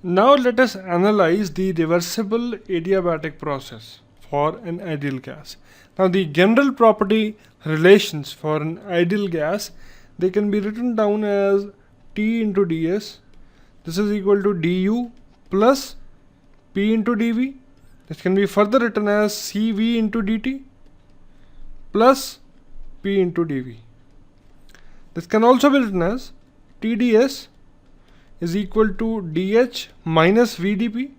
Now let us analyze the reversible adiabatic process for an ideal gas. Now the general property relations for an ideal gas, they can be written down as T into ds. This is equal to du plus P into dV. This can be further written as Cv into dt plus P into dV. This can also be written as TdS is equal to dH minus VdP.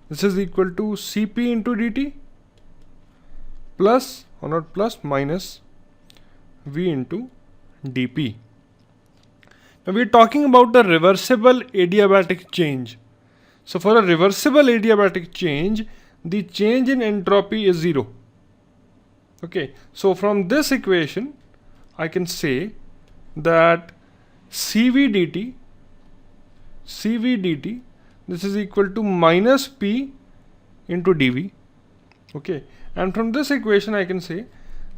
This is equal to Cp into dt plus, or not plus, minus V into dP. Now we are talking about the reversible adiabatic change. So for a reversible adiabatic change, the change in entropy is 0. Okay, so from this equation, I can say that Cv dt, this is equal to minus P into dV. Okay, and from this equation I can say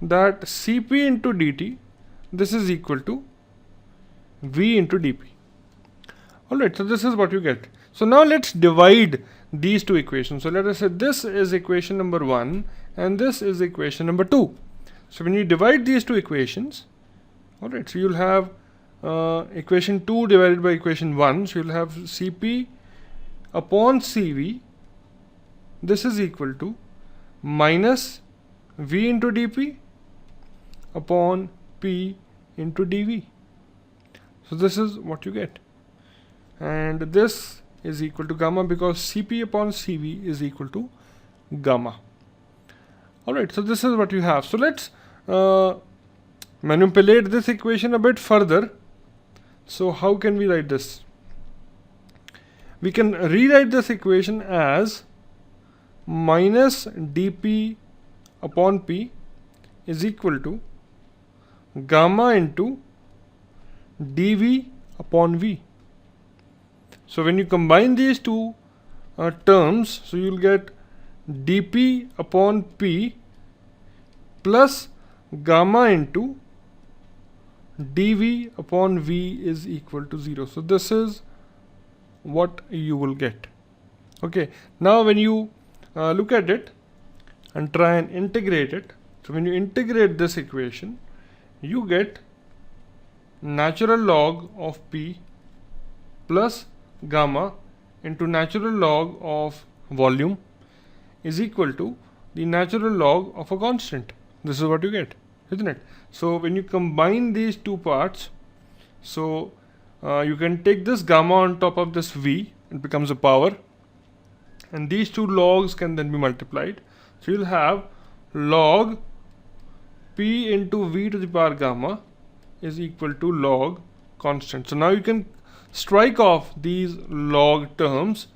that Cp into dt, this is equal to V into dP. Alright, so this is what you get. So now let's divide these two equations. So let us say this is equation number 1 and this is equation number 2. So when you divide these two equations, alright, so you'll have equation 2 divided by equation 1. So you'll have Cp upon Cv, this is equal to minus V into dP upon P into dV. So this is what you get. And this is equal to gamma because Cp upon Cv is equal to gamma. Alright, so this is what you have. So let's manipulate this equation a bit further. So how can we write this? We can rewrite this equation as minus dP upon P is equal to gamma into dV upon V. So when you combine these two terms, so you'll get dP upon P plus gamma into dV upon V is equal to 0. So this is what you will get. Okay, now when you look at it and try and integrate it, so when you integrate this equation, you get natural log of P plus gamma into natural log of volume is equal to the natural log of a constant. This is what you get, isn't it? So when you combine these two parts, so you can take this gamma on top of this V, it becomes a power, and these two logs can then be multiplied. So you'll have log P into V to the power gamma is equal to log constant. So now you can strike off these log terms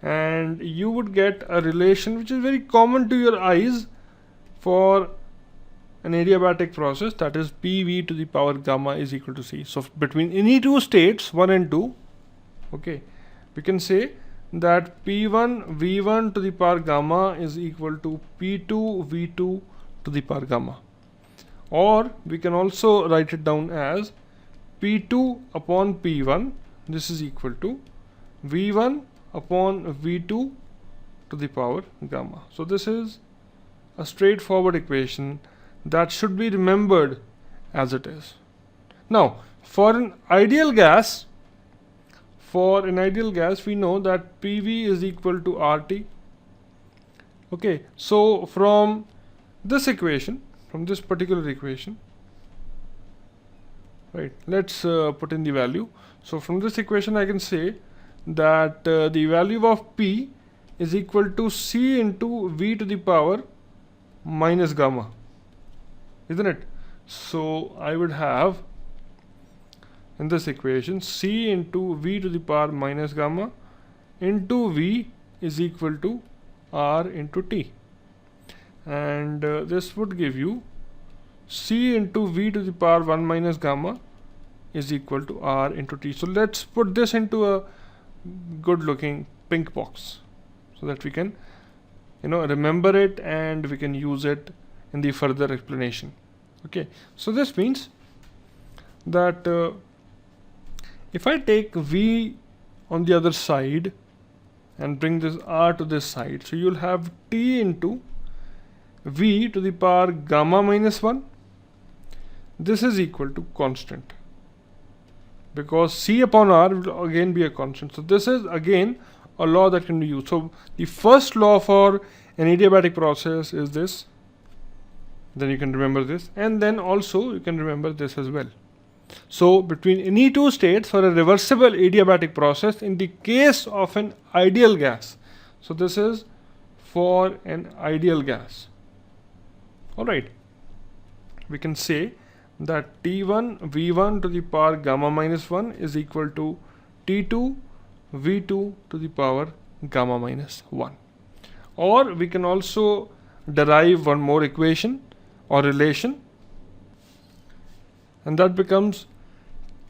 and you would get a relation which is very common to your eyes for an adiabatic process, that is PV to the power gamma is equal to C. So between any two states 1 and 2, okay, we can say that P1 V1 to the power gamma is equal to P2 V2 to the power gamma, or we can also write it down as P2 upon P1, this is equal to V1 upon V2 to the power gamma. So this is a straightforward equation that should be remembered as it is. Now for an ideal gas, we know that PV is equal to RT. Okay, so from this equation, from this particular equation, right, let's put in the value. So from this equation I can say that the value of P is equal to C into V to the power minus gamma, isn't it? So I would have in this equation C into V to the power minus gamma into V is equal to R into T, and this would give you C into V to the power 1 minus gamma is equal to R into T. So let's put this into a good looking pink box so that we can remember it and we can use it in the further explanation. Okay, so this means that if I take V on the other side and bring this r to this side, so you'll have t into v to the power gamma minus 1. This is equal to constant, because c upon r will again be a constant. So this is again a law that can be used. So the first law for an adiabatic process is this. Then you can remember this, and then also you can remember this as well. So between any two states for a reversible adiabatic process in the case of an ideal gas. So this is for an ideal gas. Alright, we can say that T1 V1 to the power gamma minus 1 is equal to T2 V2 to the power gamma minus 1. Or we can also derive one more equation or relation, and that becomes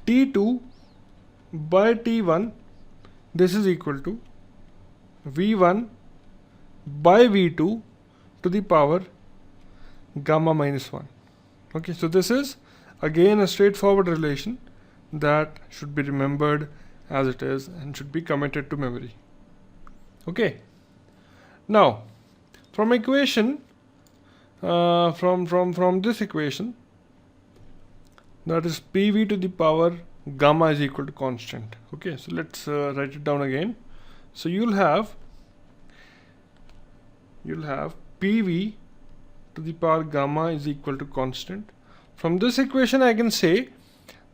T2 by T1, this is equal to V1 by V2 to the power gamma minus 1. Okay, so this is again a straightforward relation that should be remembered as it is and should be committed to memory. Okay, now from equation from this equation, that is PV to the power gamma is equal to constant. Okay, so let's write it down again. So you'll have PV to the power gamma is equal to constant. From this equation I can say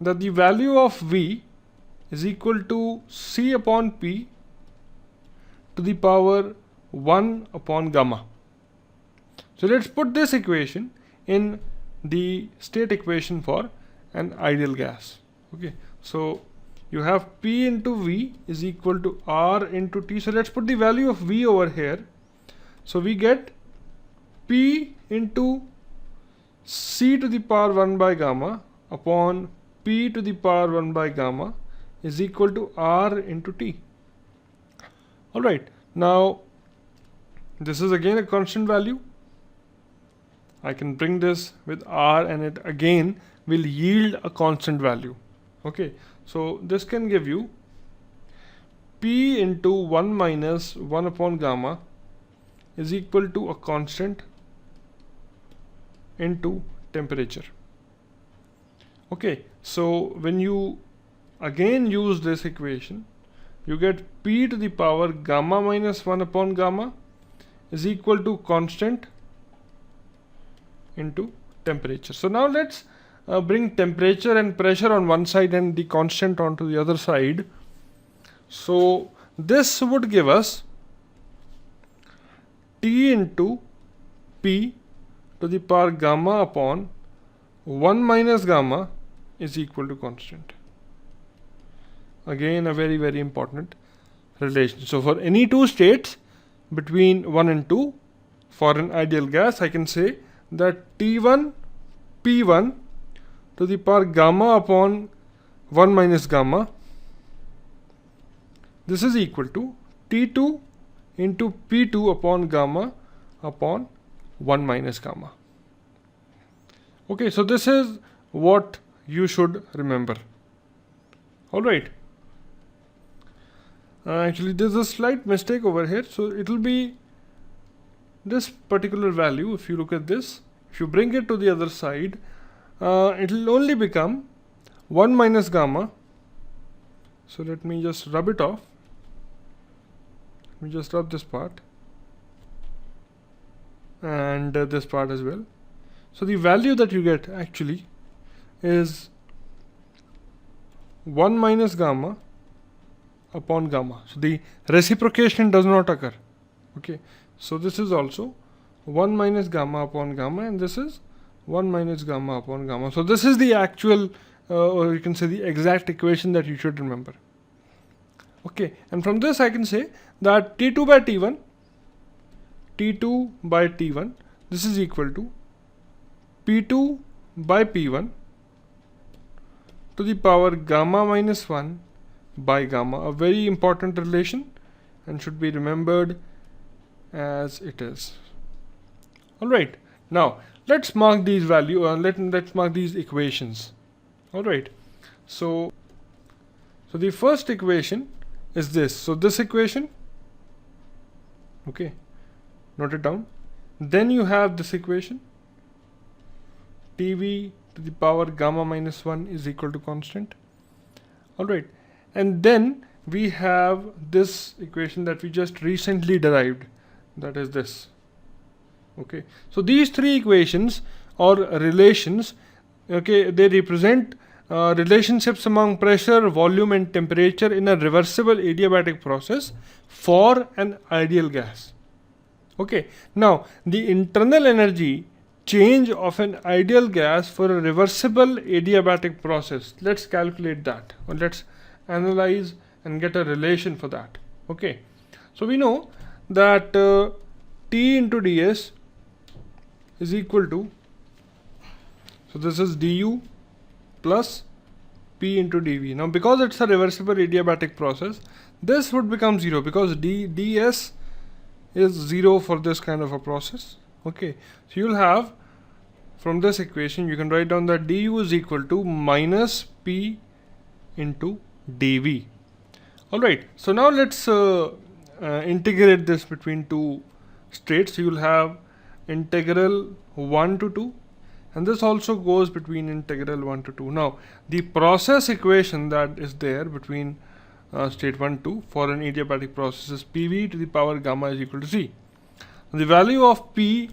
that the value of V is equal to C upon P to the power 1 upon gamma. So let's put this equation in the state equation for an ideal gas. Okay, so you have P into V is equal to R into T. So let's put the value of V over here. So we get P into C to the power 1 by gamma upon P to the power 1 by gamma is equal to R into T. Alright, now this is again a constant value. I can bring this with R and it again will yield a constant value. Okay, so this can give you P into 1 minus 1 upon gamma is equal to a constant into temperature. Okay, so when you again use this equation, you get P to the power gamma minus 1 upon gamma is equal to constant into temperature. So now let's bring temperature and pressure on one side and the constant onto the other side. So this would give us T into P to the power gamma upon 1 minus gamma is equal to constant. Again a very, very important relation. So for any two states between 1 and 2 for an ideal gas, I can say that T1 P1 to the power gamma upon 1 minus gamma, this is equal to T2 into P2 upon gamma upon 1 minus gamma. Okay, so this is what you should remember. Alright. Actually there's a slight mistake over here. So it will be this particular value. If you look at this, if you bring it to the other side, it will only become 1 minus gamma. So let me just rub it off. Let me just rub this part and this part as well. So the value that you get actually is 1 minus gamma upon gamma. So the reciprocation does not occur. Okay, so this is also 1 minus gamma upon gamma, and this is 1 minus gamma upon gamma. So this is the actual or you can say the exact equation that you should remember. Okay, and from this I can say that T2 by T1 this is equal to P2 by P1 to the power gamma minus 1 by gamma. A very important relation and should be remembered as it is. Alright, now let's mark these let's mark these equations. Alright, so the first equation is this. So this equation, okay, note it down. Then you have this equation, Tv to the power gamma minus 1 is equal to constant. Alright, and then we have this equation that we just recently derived, that is this. Okay, so these three equations or relations, okay, they represent relationships among pressure, volume and temperature in a reversible adiabatic process for an ideal gas. Okay, now the internal energy change of an ideal gas for a reversible adiabatic process, let's calculate that, or let's analyze and get a relation for that. Okay, so we know that T into ds is equal to, so this is du plus P into dV. Now because it's a reversible adiabatic process, this would become 0 because ds is 0 for this kind of a process. Okay, so you'll have from this equation, you can write down that du is equal to minus P into dV. Alright, so now let's integrate this between two states. So you'll have integral 1 to 2, and this also goes between integral 1 to 2. Now the process equation that is there between state 1 2 for an adiabatic process is Pv to the power gamma is equal to C. The value of P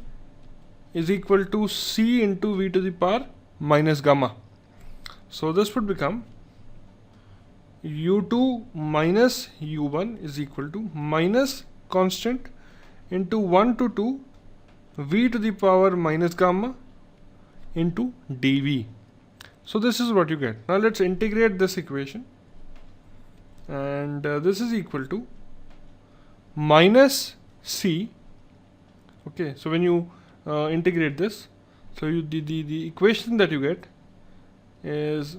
is equal to C into V to the power minus gamma. So this would become U2 minus U1 is equal to minus constant into 1 to 2 V to the power minus gamma into dV. So this is what you get. Now let's integrate this equation, and this is equal to minus C. Okay, so when you integrate this, so you the equation that you get is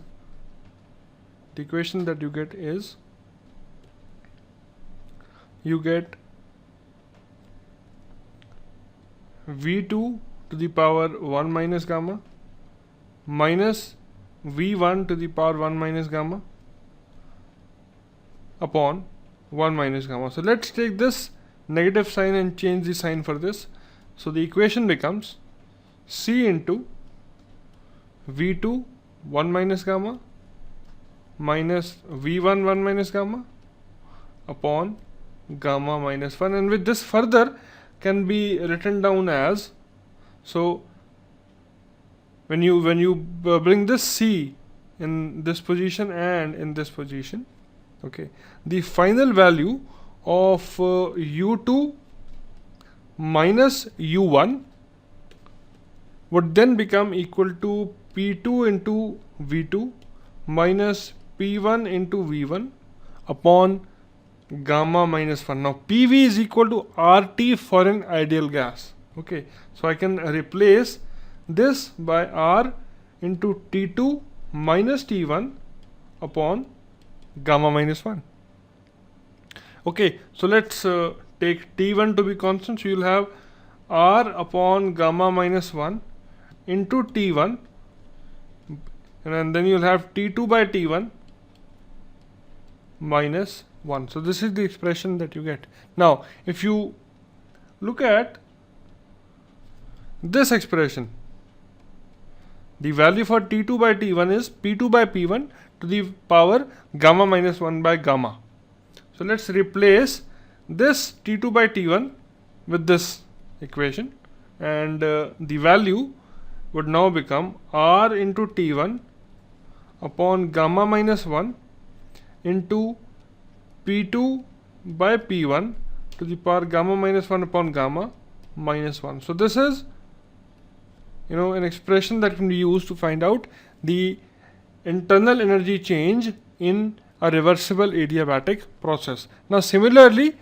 you get V2 to the power 1 minus gamma minus V1 to the power 1 minus gamma upon 1 minus gamma. So let's take this negative sign and change the sign for this. So the equation becomes C into V2 1 minus gamma minus V1 1 minus gamma upon gamma minus 1, and with this further can be written down as, so when you bring this C in this position and in this position, okay, the final value of U2 minus U1 would then become equal to P2 into V2 minus P1 into V1 upon gamma minus 1. Now PV is equal to RT for an ideal gas. Okay, so I can replace this by R into T2 minus T1 upon gamma minus 1. Okay, so let's take T1 to be constant. So you'll have R upon gamma minus 1 into T1, and then you'll have T2 by T1 minus 1. So this is the expression that you get. Now if you look at this expression, the value for T2 by T1 is P2 by P1 to the power gamma minus 1 by gamma. So let's replace this T2 by T1 with this equation, and the value would now become R into T1 upon gamma minus 1 into P2 by P1 to the power gamma minus 1 upon gamma minus 1. So this is, an expression that can be used to find out the internal energy change in a reversible adiabatic process. Now similarly,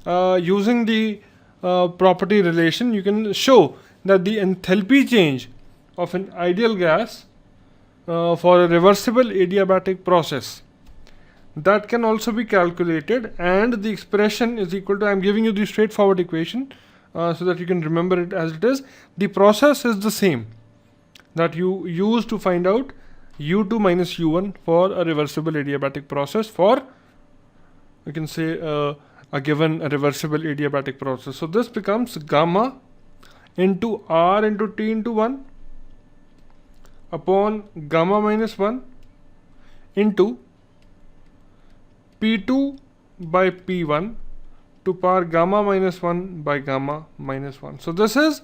using the property relation, you can show that the enthalpy change of an ideal gas for a reversible adiabatic process, that can also be calculated, and the expression is equal to, I am giving you the straightforward equation so that you can remember it as it is. The process is the same that you use to find out U2 minus U1 for a reversible adiabatic process for we can say a given reversible adiabatic process. So this becomes gamma into R into T into 1 upon gamma minus 1 into P2 by P1 to power gamma minus 1 by gamma minus 1. So this is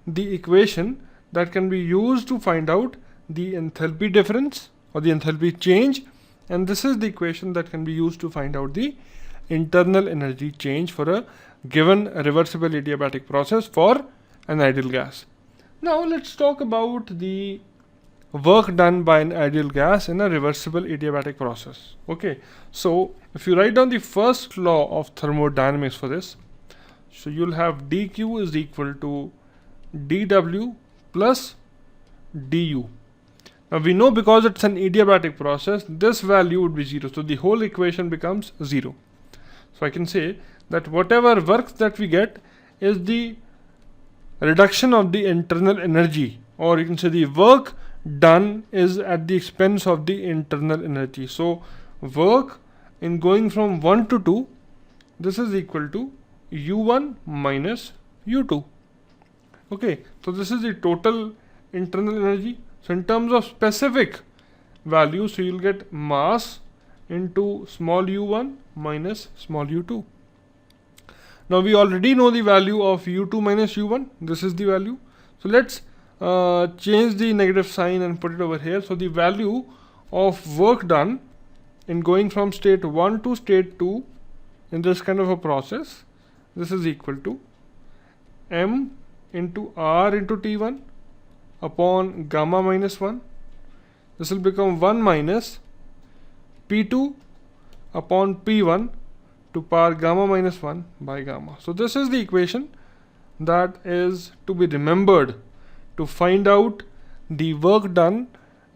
the equation that can be used to find out the enthalpy difference or the enthalpy change, and this is the equation that can be used to find out the internal energy change for a given reversible adiabatic process for an ideal gas. Now let's talk about the work done by an ideal gas in a reversible adiabatic process. Okay, so if you write down the first law of thermodynamics for this, so you'll have dq is equal to dw plus du. Now we know because it's an adiabatic process, this value would be 0. So the whole equation becomes 0. So I can say that whatever work that we get is the reduction of the internal energy, or you can say the work done is at the expense of the internal energy. So work in going from 1 to 2, this is equal to U1 minus U2. Okay, so this is the total internal energy. So in terms of specific value, so you'll get mass into small u1 minus small u2. Now we already know the value of u2 minus u1. This is the value. So let's change the negative sign and put it over here. So the value of work done in going from state 1 to state 2 in this kind of a process, this is equal to m into r into t1 upon gamma minus 1. This will become 1 minus P2 upon P1 to power gamma minus 1 by gamma. So this is the equation that is to be remembered to find out the work done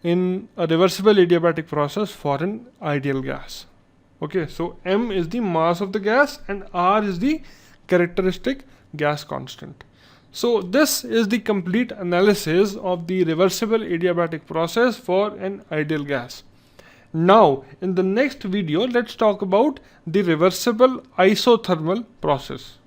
in a reversible adiabatic process for an ideal gas. Okay, so m is the mass of the gas and r is the characteristic gas constant. So this is the complete analysis of the reversible adiabatic process for an ideal gas. Now in the next video, let's talk about the reversible isothermal process.